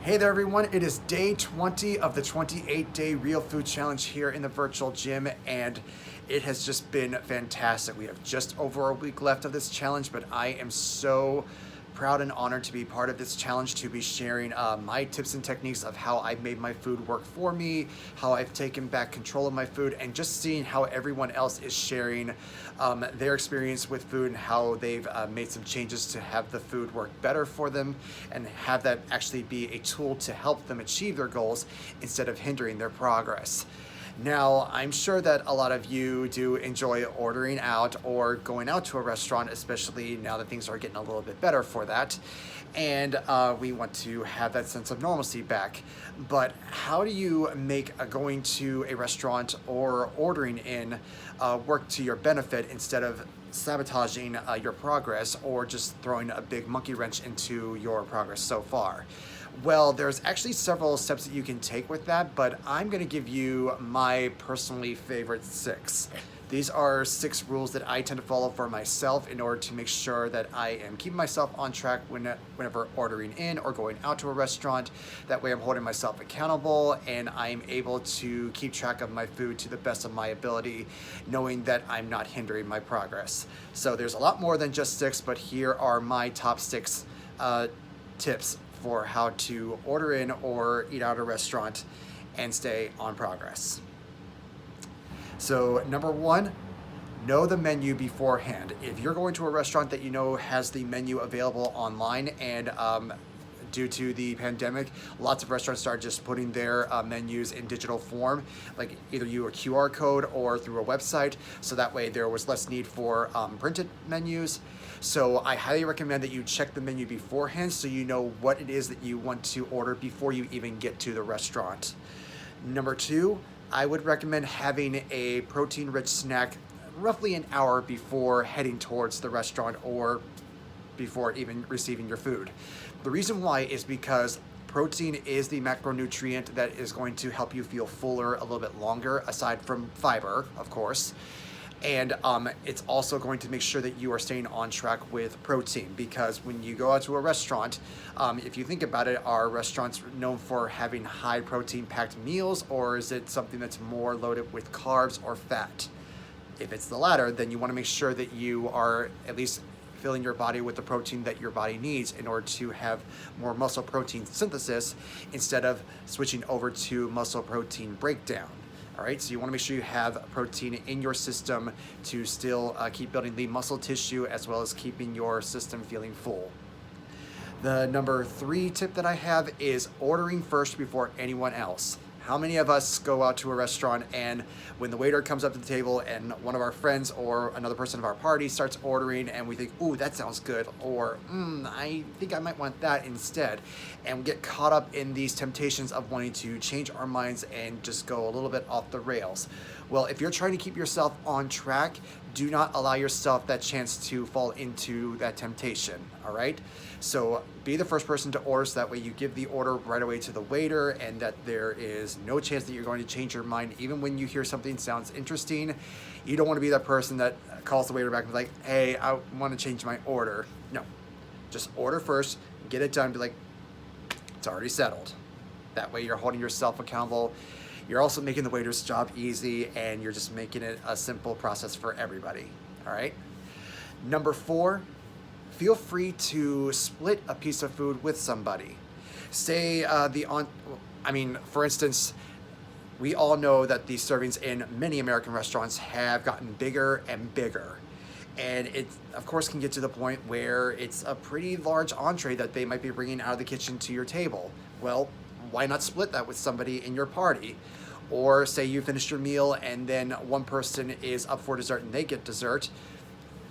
Hey there everyone, it is day 20 of the 28-day Real Food Challenge here in the virtual gym, and it has just been fantastic. We have just over a week left of this challenge, but I am so proud and honored to be part of this challenge, to be sharing my tips and techniques of how I've made my food work for me, how I've taken back control of my food, and just seeing how everyone else is sharing their experience with food and how they've made some changes to have the food work better for them and have that actually be a tool to help them achieve their goals instead of hindering their progress. Now, I'm sure that a lot of you do enjoy ordering out or going out to a restaurant, especially now that things are getting a little bit better for that. And we want to have that sense of normalcy back. But how do you make going to a restaurant or ordering in work to your benefit instead of sabotaging your progress or just throwing a big monkey wrench into your progress so far? Well, there's actually several steps that you can take with that, but I'm going to give you my personally favorite 6. These are 6 rules that I tend to follow for myself in order to make sure that I am keeping myself on track whenever ordering in or going out to a restaurant. That way I'm holding myself accountable and I'm able to keep track of my food to the best of my ability, knowing that I'm not hindering my progress. So there's a lot more than just 6, but here are my top 6 tips for how to order in or eat out at a restaurant and stay on progress. So number 1, know the menu beforehand. If you're going to a restaurant that you know has the menu available online, and due to the pandemic, lots of restaurants started just putting their menus in digital form, like either you a QR code or through a website, so that way there was less need for printed menus. So I highly recommend that you check the menu beforehand so you know what it is that you want to order before you even get to the restaurant. Number 2, I would recommend having a protein-rich snack roughly an hour before heading towards the restaurant or before even receiving your food. The reason why is because protein is the macronutrient that is going to help you feel fuller a little bit longer, aside from fiber, of course. And it's also going to make sure that you are staying on track with protein, because when you go out to a restaurant, if you think about it, are restaurants known for having high protein packed meals, or is it something that's more loaded with carbs or fat? If it's the latter, then you want to make sure that you are at least filling your body with the protein that your body needs in order to have more muscle protein synthesis instead of switching over to muscle protein breakdown. All right, so you want to make sure you have protein in your system to still keep building lean muscle tissue, as well as keeping your system feeling full. The number 3 tip that I have is ordering first before anyone else. How many of us go out to a restaurant and when the waiter comes up to the table and one of our friends or another person of our party starts ordering and we think, ooh, that sounds good, or I think I might want that instead, and we get caught up in these temptations of wanting to change our minds and just go a little bit off the rails. Well, if you're trying to keep yourself on track, do not allow yourself that chance to fall into that temptation, all right? So be the first person to order, so that way you give the order right away to the waiter and that there is no chance that you're going to change your mind. Even when you hear something sounds interesting, you don't want to be that person that calls the waiter back and be like, hey, I want to change my order. No, just order first, get it done, be like, it's already settled. That way you're holding yourself accountable. You're also making the waiter's job easy, and you're just making it a simple process for everybody, all right? Number 4, feel free to split a piece of food with somebody. Say for instance, we all know that the servings in many American restaurants have gotten bigger and bigger. And it, of course, can get to the point where it's a pretty large entree that they might be bringing out of the kitchen to your table. Well, why not split that with somebody in your party? Or say you finished your meal and then one person is up for dessert and they get dessert.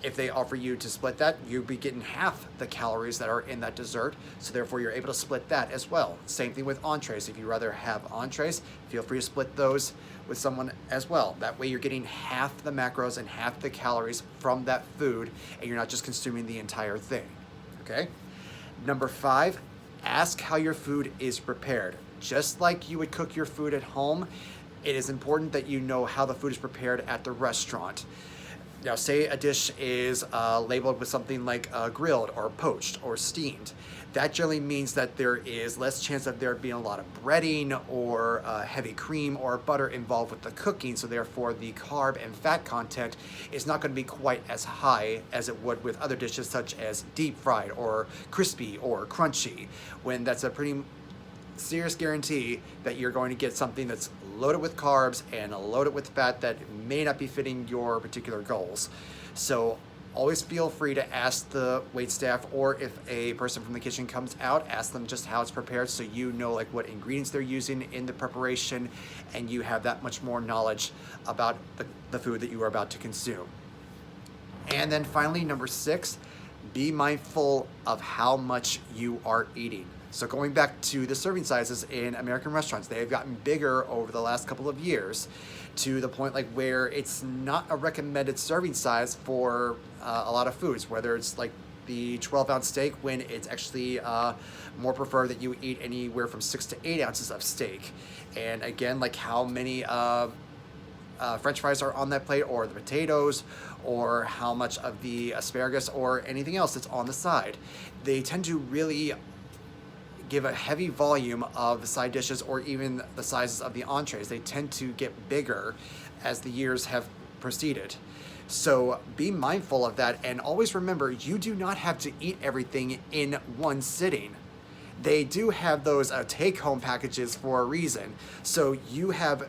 If they offer you to split that, you'll be getting half the calories that are in that dessert, so therefore you're able to split that as well. Same thing with entrees. If you rather have entrees, feel free to split those with someone as well. That way you're getting half the macros and half the calories from that food, and you're not just consuming the entire thing, okay? Number 5, ask how your food is prepared. Just like you would cook your food at home, it is important that you know how the food is prepared at the restaurant. Now, say a dish is labeled with something like grilled or poached or steamed. That generally means that there is less chance of there being a lot of breading or heavy cream or butter involved with the cooking, so therefore the carb and fat content is not going to be quite as high as it would with other dishes such as deep fried or crispy or crunchy, when that's a pretty serious guarantee that you're going to get something that's loaded with carbs and loaded with fat that may not be fitting your particular goals. So always feel free to ask the wait staff, or if a person from the kitchen comes out, ask them just how it's prepared, so you know like what ingredients they're using in the preparation, and you have that much more knowledge about the food that you are about to consume. And then finally, number 6, be mindful of how much you are eating. So going back to the serving sizes in American restaurants, they have gotten bigger over the last couple of years, to the point like where it's not a recommended serving size for a lot of foods, whether it's like the 12-ounce steak, when it's actually more preferred that you eat anywhere from 6 to 8 ounces of steak. And again, like how many French fries are on that plate, or the potatoes, or how much of the asparagus or anything else that's on the side. They tend to really give a heavy volume of the side dishes, or even the sizes of the entrees. They tend to get bigger as the years have proceeded. So be mindful of that, and always remember, you do not have to eat everything in one sitting. They do have those take-home packages for a reason. So you have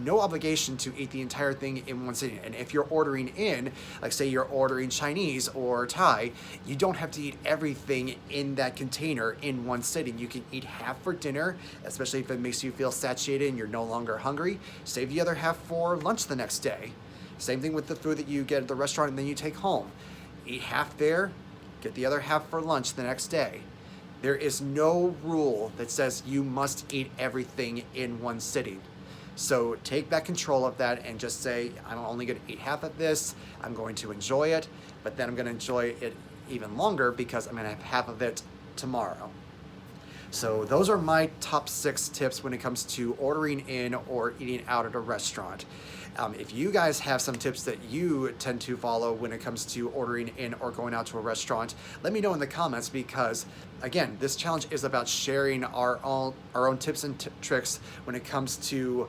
no obligation to eat the entire thing in one sitting. And if you're ordering in, like say you're ordering Chinese or Thai, you don't have to eat everything in that container in one sitting. You can eat half for dinner, especially if it makes you feel satiated and you're no longer hungry. Save the other half for lunch the next day. Same thing with the food that you get at the restaurant and then you take home. Eat half there, get the other half for lunch the next day. There is no rule that says you must eat everything in one sitting. So take back control of that and just say, I'm only going to eat half of this. I'm going to enjoy it, but then I'm going to enjoy it even longer because I'm going to have half of it tomorrow. So those are my top 6 tips when it comes to ordering in or eating out at a restaurant. If you guys have some tips that you tend to follow when it comes to ordering in or going out to a restaurant, let me know in the comments, because again, this challenge is about sharing our own tips and tricks when it comes to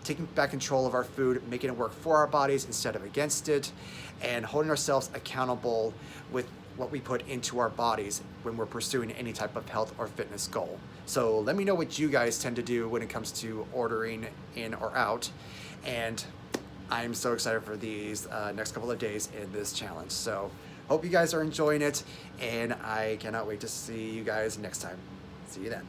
taking back control of our food, making it work for our bodies instead of against it, and holding ourselves accountable with what we put into our bodies when we're pursuing any type of health or fitness goal. So let me know what you guys tend to do when it comes to ordering in or out. And I'm so excited for these next couple of days in this challenge. So hope you guys are enjoying it, and I cannot wait to see you guys next time. See you then.